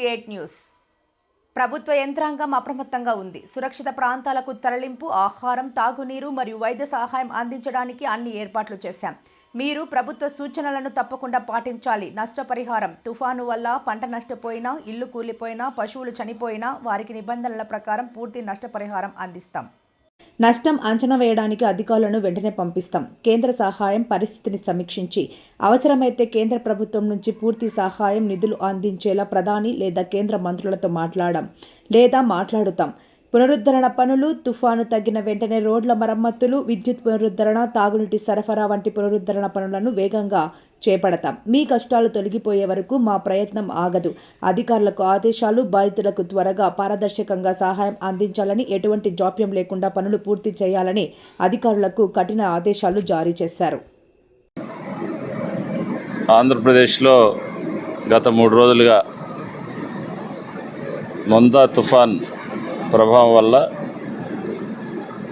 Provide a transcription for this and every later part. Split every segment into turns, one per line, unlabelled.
28 news. ప్రభుత్వ యంత్రాంగం అప్రమత్తంగా ఉంది. సురక్షిత ప్రాంతాలకు తరలింపు, ఆహారం, తాగునీరు మరియు వైద్య సహాయం అందించడానికి అన్ని ఏర్పాట్లు చేశాం. మీరు ప్రభుత్వ సూచనలను తప్పకుండా పాటించాలి. నష్టపరిహారం: తుఫాను వల్ల పంట నష్టపోయినా, ఇల్లు కూలిపోయినా, పశువులు చనిపోయినా వారికి నిబంధనల ప్రకారం పూర్తి నష్టపరిహారం అందిస్తాం. నష్టం అంచనా వేయడానికి అధికారులను వెంటనే పంపిస్తాం. కేంద్ర సహాయం పరిస్థితిని సమీక్షించి అవసరమైతే కేంద్ర ప్రభుత్వం నుంచి పూర్తి సహాయం నిధులు అందించేలా ప్రధాని లేదా కేంద్ర మంత్రులతో మాట్లాడుతాం. పునరుద్ధరణ పనులు: తుఫాను తగ్గిన వెంటనే రోడ్ల మరమ్మతులు, విద్యుత్ పునరుద్ధరణ, తాగునీటి సరఫరా వంటి పునరుద్ధరణ పనులను వేగంగా చేపడతాం. మీ కష్టాలు తొలగిపోయే వరకు మా ప్రయత్నం ఆగదు. అధికారులకు ఆదేశాలు: బాధితులకు త్వరగా, పారదర్శకంగా సహాయం అందించాలని, ఎటువంటి జాప్యం లేకుండా పనులు పూర్తి చేయాలని అధికారులకు కఠిన ఆదేశాలు జారీ చేశారు.
ఆంధ్రప్రదేశ్లో గత 3 రోజులుగా మొందా తుఫాన్ ప్రభావం వల్ల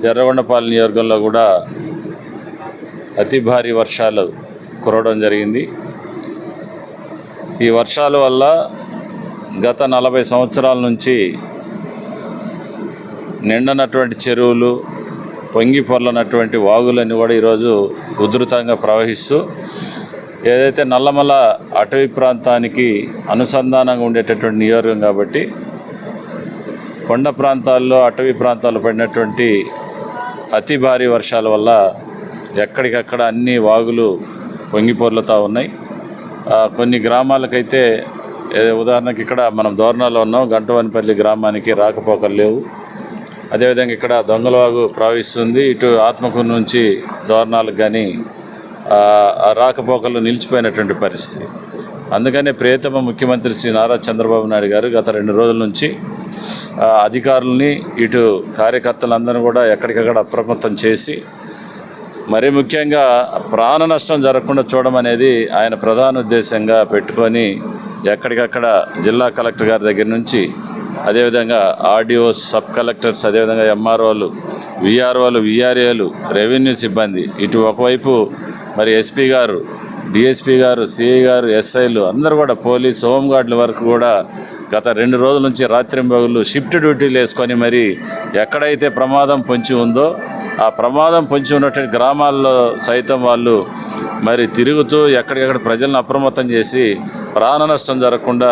ఎర్రగొండపాలెం నియోజకవర్గంలో కూడా అతి భారీ వర్షాలు కురవడం జరిగింది. ఈ వర్షాల వల్ల గత 40 సంవత్సరాల నుంచి నిండనటువంటి చెరువులు, పొంగి పొర్లనటువంటి వాగులన్నీ కూడా ఈరోజు ఉధృతంగా ప్రవహిస్తూ, ఏదైతే నల్లమల అటవీ ప్రాంతానికి అనుసంధానంగా ఉండేటటువంటి నియోజకవర్గం కాబట్టి కొండ ప్రాంతాల్లో, అటవీ ప్రాంతాల్లో పడినటువంటి అతి భారీ వర్షాల వల్ల ఎక్కడికక్కడ అన్ని వాగులు పొంగిపొర్లుతూ ఉన్నాయి. కొన్ని గ్రామాలకైతే, ఉదాహరణకి ఇక్కడ మనం దోర్నాలో ఉన్నాం, గంటవనిపల్లి గ్రామానికి రాకపోకలు లేవు. అదేవిధంగా ఇక్కడ దొంగలవాగు ప్రవహిస్తుంది. ఇటు ఆత్మకూరు నుంచి దోర్నాలకు కానీ రాకపోకలు నిలిచిపోయినటువంటి పరిస్థితి. అందుకనే ప్రియతమ ముఖ్యమంత్రి శ్రీ నారా చంద్రబాబు నాయుడు గారు గత 2 రోజుల నుంచి అధికారులని, ఇటు కార్యకర్తలందరూ కూడా ఎక్కడికక్కడ అప్రమత్తం చేసి, మరీ ముఖ్యంగా ప్రాణ నష్టం జరగకుండా చూడమనేది ఆయన ప్రధాన ఉద్దేశంగా పెట్టుకొని ఎక్కడికక్కడ జిల్లా కలెక్టర్ గారి దగ్గర నుంచి, అదేవిధంగా ఆర్డీఓస్, సబ్ కలెక్టర్స్, అదేవిధంగా ఎంఆర్ఓలు, విఆర్ఓలు, విఆర్ఏలు, రెవెన్యూ సిబ్బంది, ఇటు ఒకవైపు మరి ఎస్పీ గారు, డిఎస్పీ గారు, సిఐ గారు, ఎస్ఐలు అందరూ కూడా, పోలీస్, హోంగార్డుల వరకు కూడా గత 2 రోజుల నుంచి రాత్రింబగళ్ళు షిఫ్ట్ డ్యూటీలు వేసుకొని మరి ఎక్కడైతే ప్రమాదం పొంచి ఉందో ఆ ప్రమాదం పొంచి ఉన్నటువంటి గ్రామాల్లో సైతం వాళ్ళు మరి తిరుగుతూ ఎక్కడికక్కడ ప్రజలను అప్రమత్తం చేసి ప్రాణ నష్టం జరగకుండా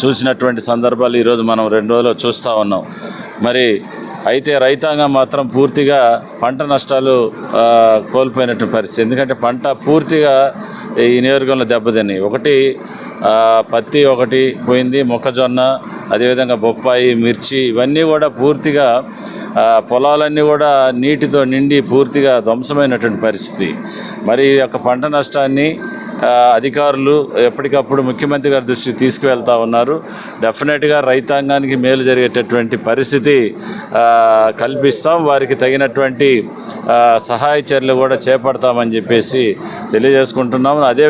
చూసినటువంటి సందర్భాలు ఈరోజు మనం 2 రోజులు చూస్తూ ఉన్నాం. మరి అయితే రైతాంగం మాత్రం పూర్తిగా పంట నష్టాలు కోల్పోయినటువంటి పరిస్థితి. ఎందుకంటే పంట పూర్తిగా ఈ నియోజకవర్గంలో దెబ్బతిన్నాయి. ఒకటి పత్తి ఒకటి పోయింది, మొక్కజొన్న, అదేవిధంగా బొప్పాయి, మిర్చి, ఇవన్నీ కూడా పూర్తిగా పొలాలన్నీ కూడా నీటితో నిండి పూర్తిగా ధ్వంసమైనటువంటి పరిస్థితి. మరి ఈ యొక్క పంట నష్టాన్ని అధికారులు ఎప్పటికప్పుడు ముఖ్యమంత్రి గారి దృష్టికి తీసుకువెళ్తూ ఉన్నారు. డెఫినెట్గా రైతాంగానికి మేలు జరిగేటటువంటి పరిస్థితి కల్పిస్తాం. వారికి తగినటువంటి సహాయ చర్యలు కూడా చేపడతామని చెప్పేసి తెలియజేసుకుంటున్నాము. అదేవిధంగా